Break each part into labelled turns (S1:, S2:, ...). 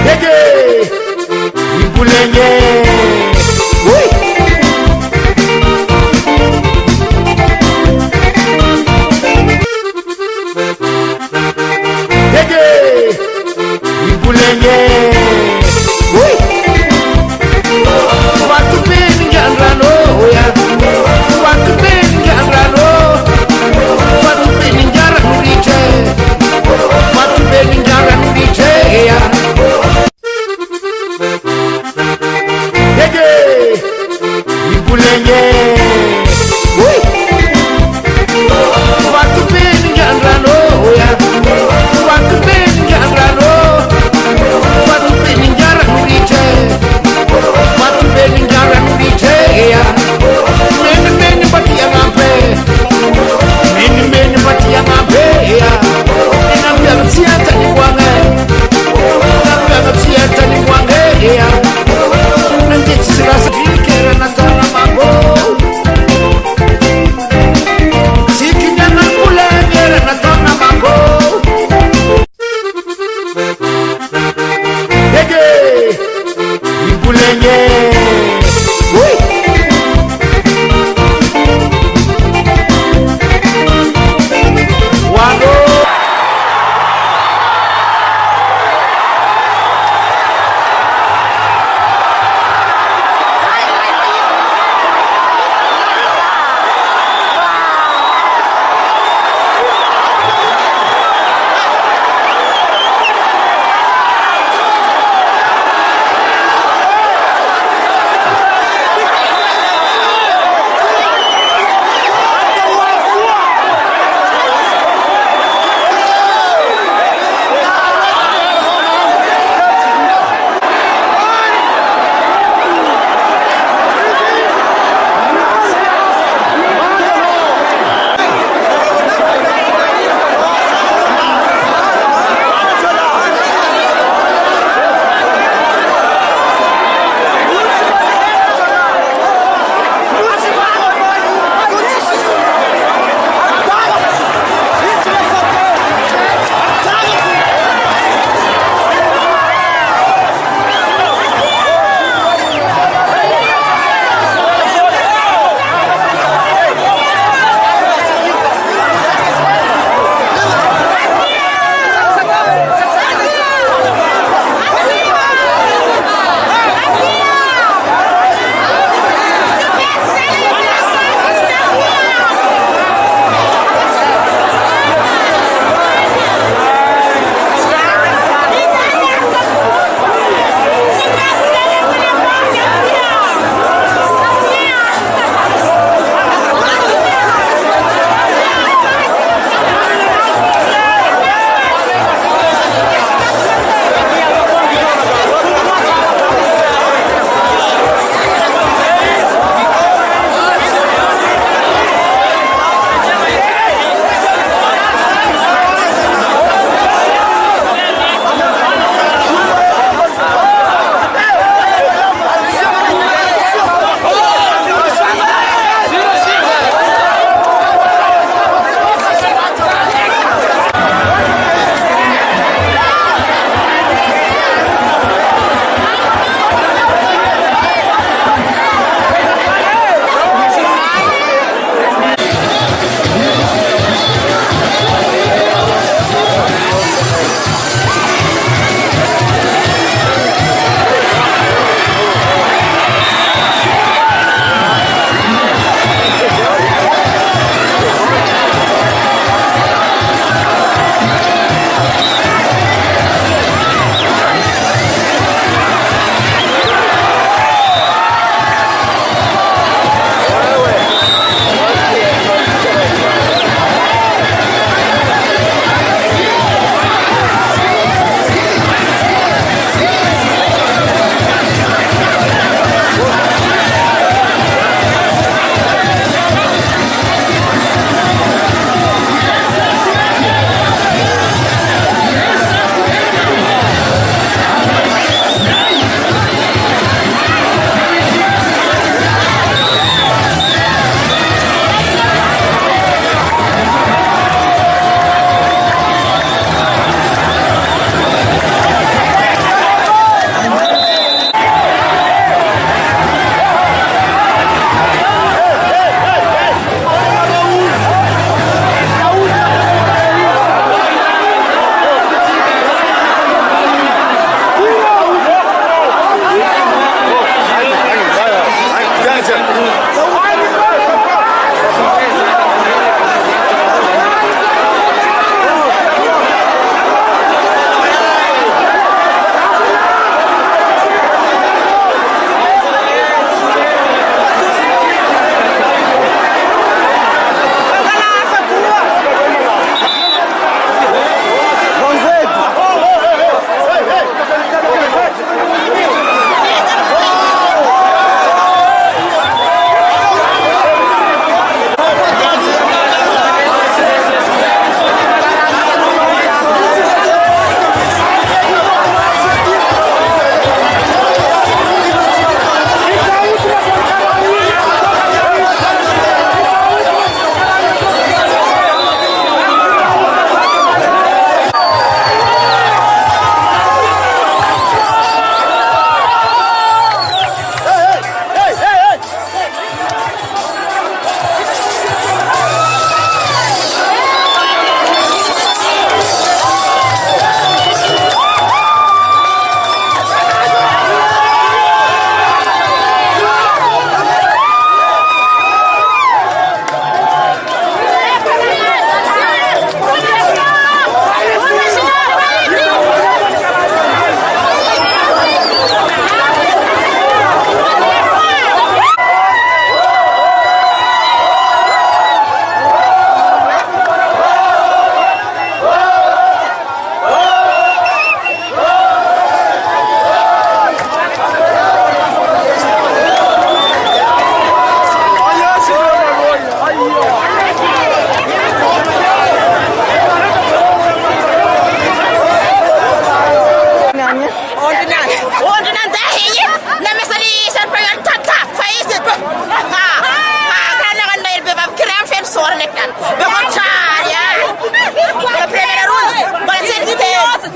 S1: Dege Ibulenye Dege Ibulenye Watu beni ngandrano ya Watu beni ngandrano Watu beni ngara nuriche Watu beni ngara nuriche ya Dege Ibulenye Watu beni ngandrano ya Watu beni ngandrano Watu beni ngara nuriche Watu beni ngara nuriche ya Meni meni bati ya ngape Meni meni bati ya ngape ya Inambia nasiata ni wange Inambia nasiata ni wange ya Nanti sirasa dikera na kala mambo Sikinya na kule ngera na kala mambo Dege Ibulenye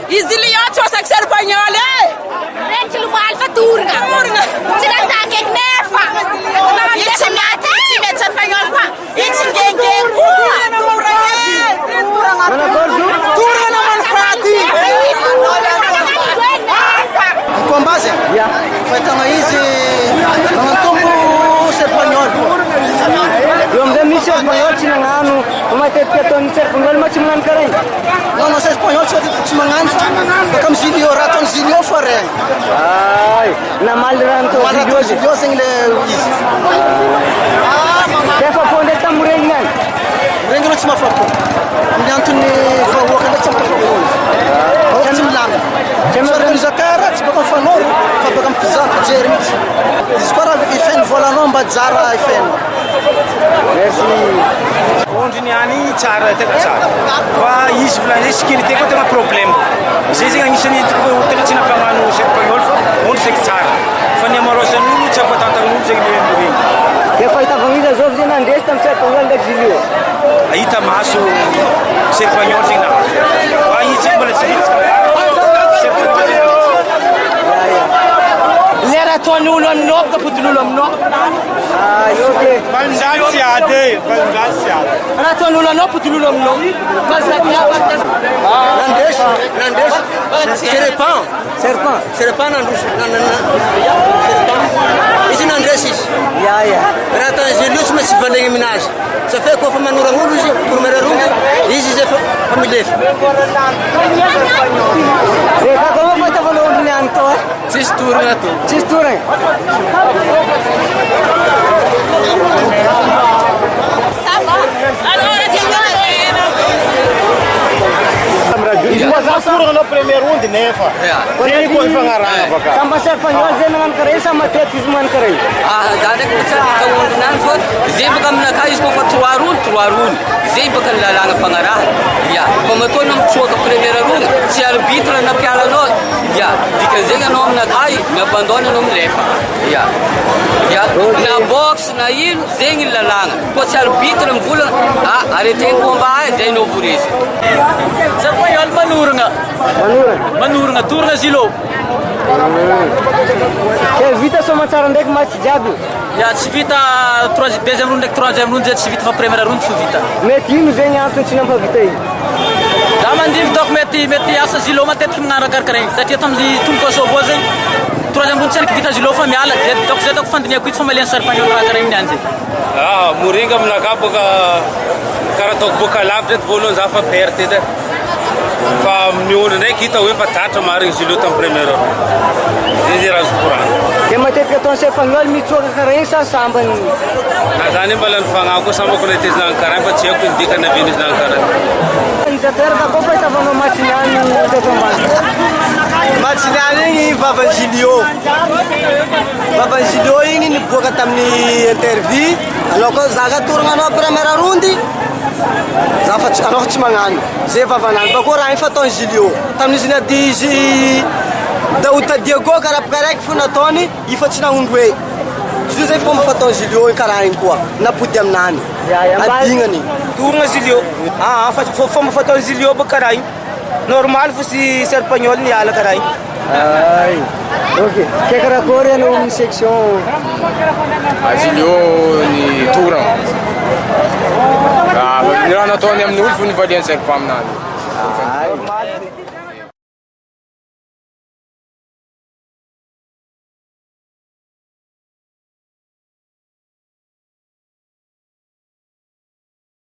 S2: izy liatsy wasaky serpagnoly
S3: Reny tsy lomaly fa torina tsy nasaky eky nefa
S2: tsy mety serpagnoly fa izy ngengeng koa
S4: torina naman praty kombazy fahitana izy magnatombo serpagnoly
S5: eo amizay misy serpagnoly tsy nagnano matetika ataon'ny serpagnoly ma tsy magnano karaha igny
S4: non serpagnoly tsy magnano baka amy zilio raha ataony zilio fa regny
S5: ay namaly raha natao
S4: zilio zegny le izy
S5: defa fo ndraiky tamy regny any
S4: regny reo tsy mahafapo amin'ny antony vahoaka ndraiky tsy mahafapo tsy milamy tsy organisateur tsy baka mifanoro fa baka mpijery mihitsy izy koa raha ifeny volanao mba jara ifeny
S5: merci
S6: ondriny any tsara tena tsara fa izy volany sécurité koa tena problème zay zegny agnisan'ny tena tsy nampagnano serpagnoly fa ondry zegny tsara fa ny amarosan'olo tsy afatantan'olo zegny le regny
S5: dia fahitavagna izy azao zay nandresy tamy serpagnoly ndraiky zilio
S6: ahita maso serpagnoly zegny nahazo fa izy zegny mbola tsy vitsy
S5: lera ataony olo aminao tapotin'olo aminao oke
S6: valondratsy ady valondratsy ady
S5: raha ataony olo anao potin'olo aminao
S4: nandresy serpent nandroso izy nandresy izy
S5: ya
S4: raha ataony zilio tsy maintsy valegny aminazy ça fait koa fa manoran'olo izy poromera rondy izy zay fa milefa
S5: kako ma fahitavanao ondriny any tao
S4: tsisy torina to
S5: tsisy toragna
S6: torana première ondy nefa zegny koa ifagnarana baka
S5: samba serpagnoly zay nagnano karaha igny sa matetiky izy magnano karaha igny
S7: za ndraiky mitsaraka ondrinany fa zay baka aminakà izy koa fa trois rony zay baka ny lalàgna fagnaraha ya fa matoana mitsoaka première rony tsy arbitre nampialanao ya dikan'zegny anao aminakà miabandony anao milefa ya na box na ino zegny ny lalàgna koa tsy arbitre mivolagna arrêté combat zay anao vorezy
S2: serpagnoly manoragna torina zilo
S5: ke vita somatsara ndraiky match jiaby
S2: ya tsy vita deuxième round ndraiky troisième round zay tsy vita fa première round fo vita
S5: mety ino zegny antony tsy nampavita igny
S2: za mandiny doko mety asa zilo matetiky magnano karakara igny satria tamin'ny tombo kosovo zegny troisième round tsy ariky vita zilo fa miala doko zay doko fandiniako ito fa maliany serpagnoly raha karaha igny niany zay
S6: moringa aminakà boka karaha ataoko boka lavitra edy voalohany za fa perte edy fa miondry ndraiky hita hoe fa tratra marigny zilio tamy première zay zay raha azo korana
S5: dia matetika ataony serpagnoly mitsoaka karaha igny sa sambany
S6: na zany mbala ny fagnahy koa sambako naitezinagny karaha fa tsy haiko ny dikany aviny izy nagny karaha
S5: izateraka koa fahitavanao match niany teto ambany
S4: match niany igny vavany zilio igny niboaka tamin'ny interview anao koa zaka toragna anao première rondy anao fa tsy magnano zay vavanany fa koa raha igny fa ataony zilio tamin'izy nady izy Daouda Diego karapikaraiky fo nataony ifa tsy naondro hoe izy zay fomba fataony zilio karaha igny koa napody aminany adignany
S6: toragna zilio fomba fataony zilio boka karaha igny normal fo sy serpagnoly niala karaha igny
S5: ay ok ke karakory anao amin'ny section
S8: zilio ny toragna raha nataony amin'olo fo nivaliany serpent aminany